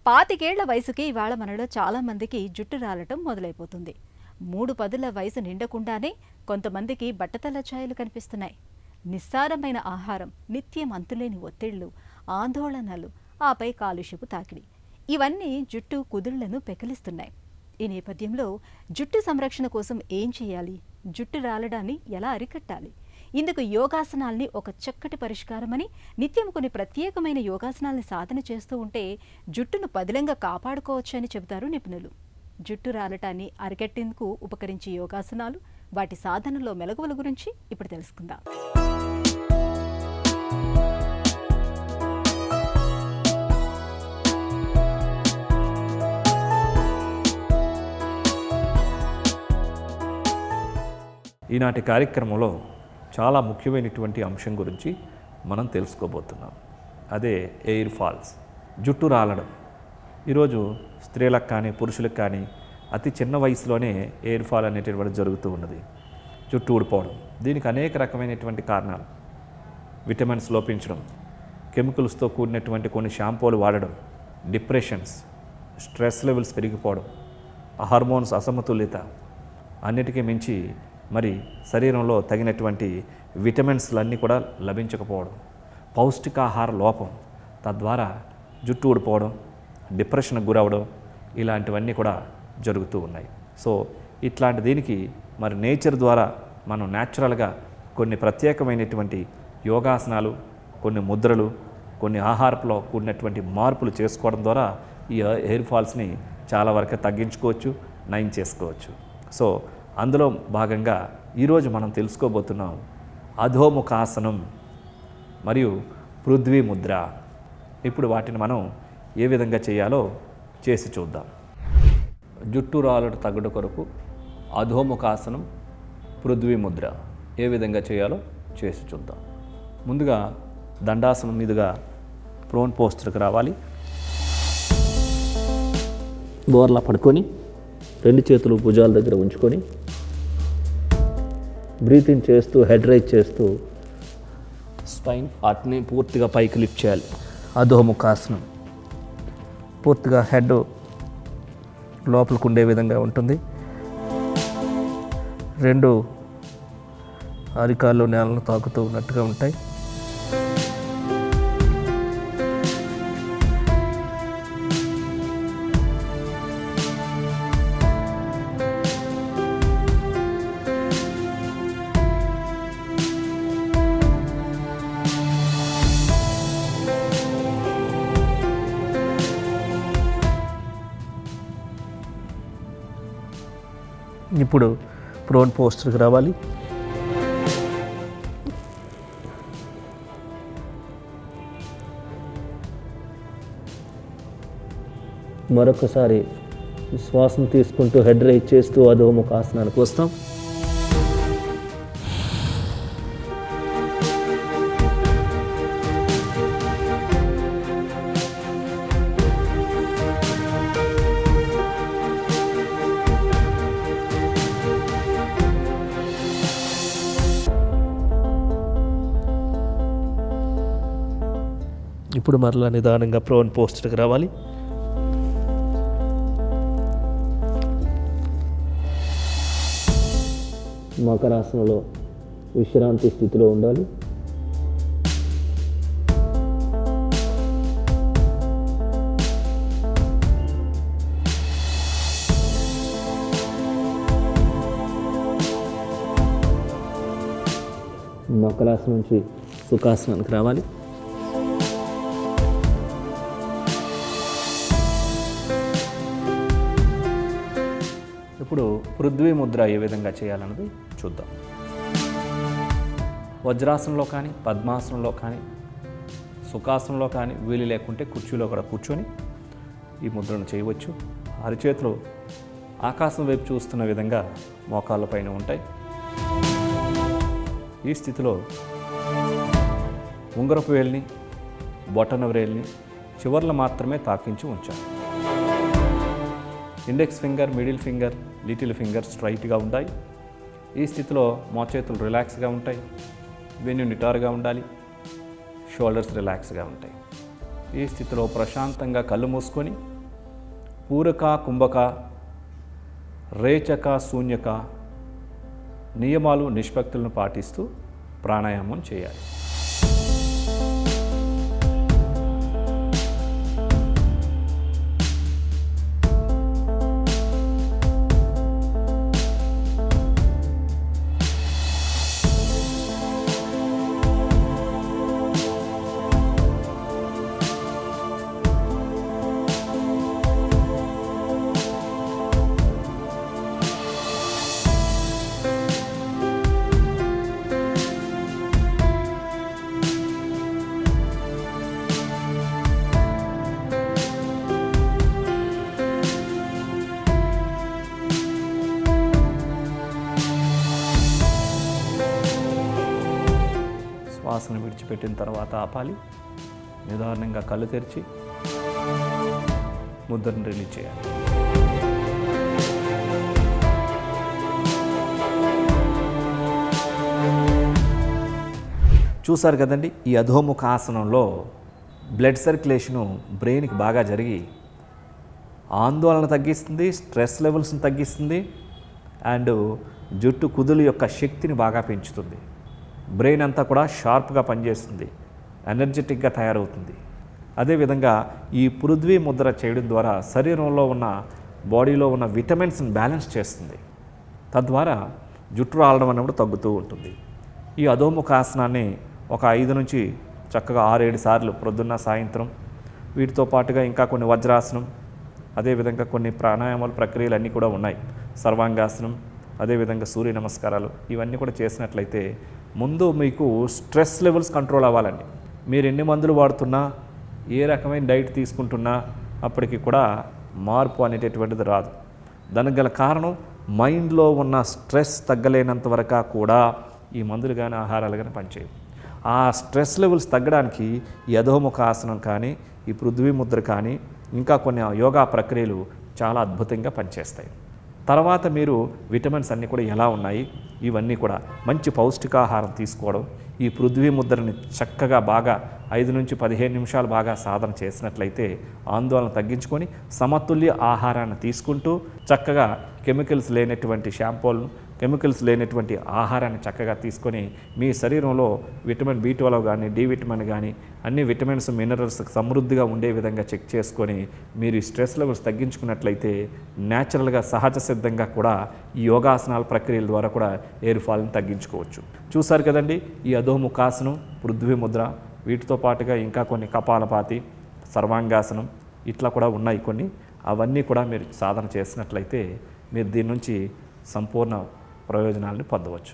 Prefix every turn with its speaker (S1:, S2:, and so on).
S1: 25 వయసుకి ఇవాళ మనలో చాలా మందికి జుట్టు రాలటం మొదలైపోతుంది. 3 వయసు నిండకుండానే కొంతమందికి బట్టతల ఛాయలు కనిపిస్తున్నాయి. నిస్సారమైన ఆహారం, నిత్యం అంతులేని ఒత్తిళ్లు, ఆందోళనలు, ఆపై కాలుష్యపు తాకిడి, ఇవన్నీ జుట్టు కుదుళ్లను పెకిలిస్తున్నాయి. ఈ నేపథ్యంలో జుట్టు సంరక్షణ కోసం ఏం చేయాలి? జుట్టు రాలడాన్ని ఎలా అరికట్టాలి? ఇందుకు యోగాసనాల్ని ఒక చక్కటి పరిష్కారమని, నిత్యం కొన్ని ప్రత్యేకమైన యోగాసనాల్ని సాధన చేస్తూ ఉంటే జుట్టును పదిలంగా కాపాడుకోవచ్చని చెబుతారు నిపుణులు. జుట్టు రాలటాన్ని అరికట్టేందుకు ఉపకరించే యోగాసనాలు, వాటి సాధనలో మెలకువల గురించి ఇప్పుడు తెలుసుకుందాం.
S2: ఈనాటి కార్యక్రమంలో చాలా ముఖ్యమైనటువంటి అంశం గురించి మనం తెలుసుకోబోతున్నాం. అదే ఎయిర్ ఫాల్స్, జుట్టు రాలడం. ఈరోజు స్త్రీలకు కానీ పురుషులకు కానీ అతి చిన్న వయసులోనే ఎయిర్ ఫాల్ అనేటటువంటి జరుగుతూ ఉన్నది. జుట్టు ఊడిపోవడం, దీనికి అనేక రకమైనటువంటి కారణాలు. విటమిన్స్ లోపించడం, కెమికల్స్తో కూడినటువంటి కొన్ని షాంపూలు వాడడం, డిప్రెషన్స్, స్ట్రెస్ లెవెల్స్ పెరిగిపోవడం, హార్మోన్స్ అసమతుల్యత, అన్నిటికీ మించి మరి శరీరంలో తగినటువంటి విటమిన్స్లన్నీ కూడా లభించకపోవడం, పౌష్టికాహార లోపం, తద్వారా జుట్టు ఊడిపోవడం, డిప్రెషన్కి గురవడం, ఇలాంటివన్నీ కూడా జరుగుతూ ఉన్నాయి. సో ఇట్లాంటి దీనికి మరి నేచర్ ద్వారా మనం న్యాచురల్గా కొన్ని ప్రత్యేకమైనటువంటి యోగాసనాలు, కొన్ని ముద్రలు, కొన్ని ఆహారపులో కూడినటువంటి మార్పులు చేసుకోవడం ద్వారా ఈ హెయిర్ ఫాల్స్ని చాలా వరకు తగ్గించుకోవచ్చు, నయం చేసుకోవచ్చు. సో అందులో భాగంగా ఈరోజు మనం తెలుసుకోబోతున్నాం అధోముఖాసనం మరియు పృథ్వీ ముద్ర. ఇప్పుడు వాటిని మనం ఏ విధంగా చేయాలో చేసి చూద్దాం. జుట్టు రాలుట తగ్గుట కొరకు అధోముఖాసనం, పృథ్వీ ముద్ర ఏ విధంగా చేయాలో చేసి చూద్దాం. ముందుగా దండాసనం మీదుగా ప్రోన్ పోస్చర్కి రావాలి. బోర్లా పడుకొని 2 చేతులు భుజాల దగ్గర ఉంచుకొని బ్రీతింగ్ చేస్తూ, హెడ్ రైజ్ చేస్తూ స్పైన్ హార్ట్ని పూర్తిగా పైకి లిఫ్ట్ చేయాలి. అధోముఖాసనం. పూర్తిగా హెడ్ లోపలికి ఉండే విధంగా ఉంటుంది. 2 అరికాళ్ళు నేలను తాకుతూ ఉన్నట్టుగా ఉంటాయి. ఇప్పుడు ప్రోన్ పోస్చర్కి రావాలి. మరొకసారి శ్వాసను తీసుకుంటూ హెడ్ రైజ్ చేస్తూ అధోముఖాసనానికి వస్తాం. ఇప్పుడు మరలా నిదానంగా ప్రోన్ పోస్చర్కి రావాలి. మకరాసనంలో విశ్రాంతి స్థితిలో ఉండాలి. మకరాసనం నుంచి సుఖాసనానికి రావాలి. ఇప్పుడు పృథ్వీ ముద్ర ఏ విధంగా చేయాలన్నది చూద్దాం. వజ్రాసనంలో కానీ, పద్మాసనంలో కానీ, సుఖాసనంలో కానీ, వీలు లేకుంటే కుర్చీలో కూడా కూర్చొని ఈ ముద్రను చేయవచ్చు. అరిచేతులు ఆకాశం వైపు చూస్తున్న విధంగా మోకాళ్ళ పైన ఉంటాయి. ఈ స్థితిలో ఉంగరపు వేలిని, బొటన వ్రేలిని చివర్లు మాత్రమే తాకించి ఉంచాలి. Index finger, middle finger, little finger స్ట్రైట్గా ఉంటాయి. ఈ స్థితిలో మోచేతులు రిలాక్స్గా ఉంటాయి. వెన్ను నిటారుగా ఉండాలి. షోల్డర్స్ రిలాక్స్గా ఉంటాయి. ఈ స్థితిలో ప్రశాంతంగా కళ్ళు మూసుకొని పూరక కుంభక రేచక శూన్యక నియమాలు నిష్పత్తులను పాటిస్తూ ప్రాణాయామం చేయాలి. శ్వాసను విడిచిపెట్టిన తర్వాత ఆపాలి. నిదానంగా కళ్ళు తెరిచి ముద్రను రిలీజ్ చేయాలి. చూసారు కదండి, ఈ అధోముఖ ఆసనంలో బ్లడ్ సర్క్యులేషను బ్రెయిన్కి బాగా జరిగి ఆందోళన తగ్గిస్తుంది, స్ట్రెస్ లెవెల్స్ని తగ్గిస్తుంది, అండ్ జుట్టు కుదులు యొక్క శక్తిని బాగా పెంచుతుంది. బ్రెయిన్ అంతా కూడా షార్ప్గా పనిచేస్తుంది, ఎనర్జెటిక్గా తయారవుతుంది. అదేవిధంగా ఈ పృథ్వీ ముద్ర చేయడం ద్వారా శరీరంలో ఉన్న బాడీలో ఉన్న విటమిన్స్ని బ్యాలెన్స్ చేస్తుంది. తద్వారా జుట్టు రాలడం అన్నప్పుడు తగ్గుతూ ఉంటుంది. ఈ అధోముఖ ఆసనాన్ని ఒక 5 నుంచి చక్కగా 6-7 సార్లు ప్రొద్దున్న సాయంత్రం, వీటితో పాటుగా ఇంకా కొన్ని వజ్రాసనం, అదేవిధంగా కొన్ని ప్రాణాయామాల ప్రక్రియలు అన్నీ కూడా ఉన్నాయి. సర్వాంగాసనం, అదేవిధంగా సూర్య నమస్కారాలు, ఇవన్నీ కూడా చేసినట్లయితే ముందు మీకు స్ట్రెస్ లెవెల్స్ కంట్రోల్ అవ్వాలండి. మీరు ఎన్ని మందులు వాడుతున్నా, ఏ రకమైన డైట్ తీసుకుంటున్నా అప్పటికి కూడా మార్పు అనేటటువంటిది రాదు. దానికి గల కారణం మైండ్లో ఉన్న స్ట్రెస్ తగ్గలేనంత వరకు కూడా ఈ మందులు కానీ ఆహారాలు కానీ పనిచేయవు. ఆ స్ట్రెస్ లెవెల్స్ తగ్గడానికి ఈ అధోముఖ ఆసనం కానీ, ఈ పృథ్వీ ముద్ర కానీ, ఇంకా కొన్ని యోగా ప్రక్రియలు చాలా అద్భుతంగా పనిచేస్తాయి. తర్వాత మీరు విటమిన్స్ అన్నీ కూడా ఎలా ఉన్నాయి, ఇవన్నీ కూడా మంచి పౌష్టికాహారం తీసుకోవడం, ఈ పృథ్వీ ముద్రని చక్కగా బాగా 5 నుంచి 15 నిమిషాలు బాగా సాధన చేసినట్లయితే ఆందోళన తగ్గించుకొని సమతుల్య ఆహారాన్ని తీసుకుంటూ చక్కగా కెమికల్స్ లేనటువంటి షాంపూలను, కెమికల్స్ లేనటువంటి ఆహారాన్ని చక్కగా తీసుకొని మీ శరీరంలో విటమిన్ B12 కానీ, డి విటమిన్ కానీ అన్ని విటమిన్స్ మినరల్స్ సమృద్ధిగా ఉండే విధంగా చెక్ చేసుకొని మీరు ఈ స్ట్రెస్ లెవెల్స్ తగ్గించుకున్నట్లయితే న్యాచురల్గా సహజ సిద్ధంగా కూడా ఈ యోగాసనాల ప్రక్రియల ద్వారా కూడా ఎయిర్ ఫాల్ని తగ్గించుకోవచ్చు. చూసారు కదండి, ఈ అధోముఖాసనం, పృథ్వీ ముద్ర, వీటితో పాటుగా ఇంకా కొన్ని కపాలపాతి, సర్వాంగాసనం ఇట్లా కూడా ఉన్నాయి కొన్ని. అవన్నీ కూడా మీరు సాధన చేసినట్లయితే మీరు దీని నుంచి సంపూర్ణ ప్రయోజనాలను పొందవచ్చు.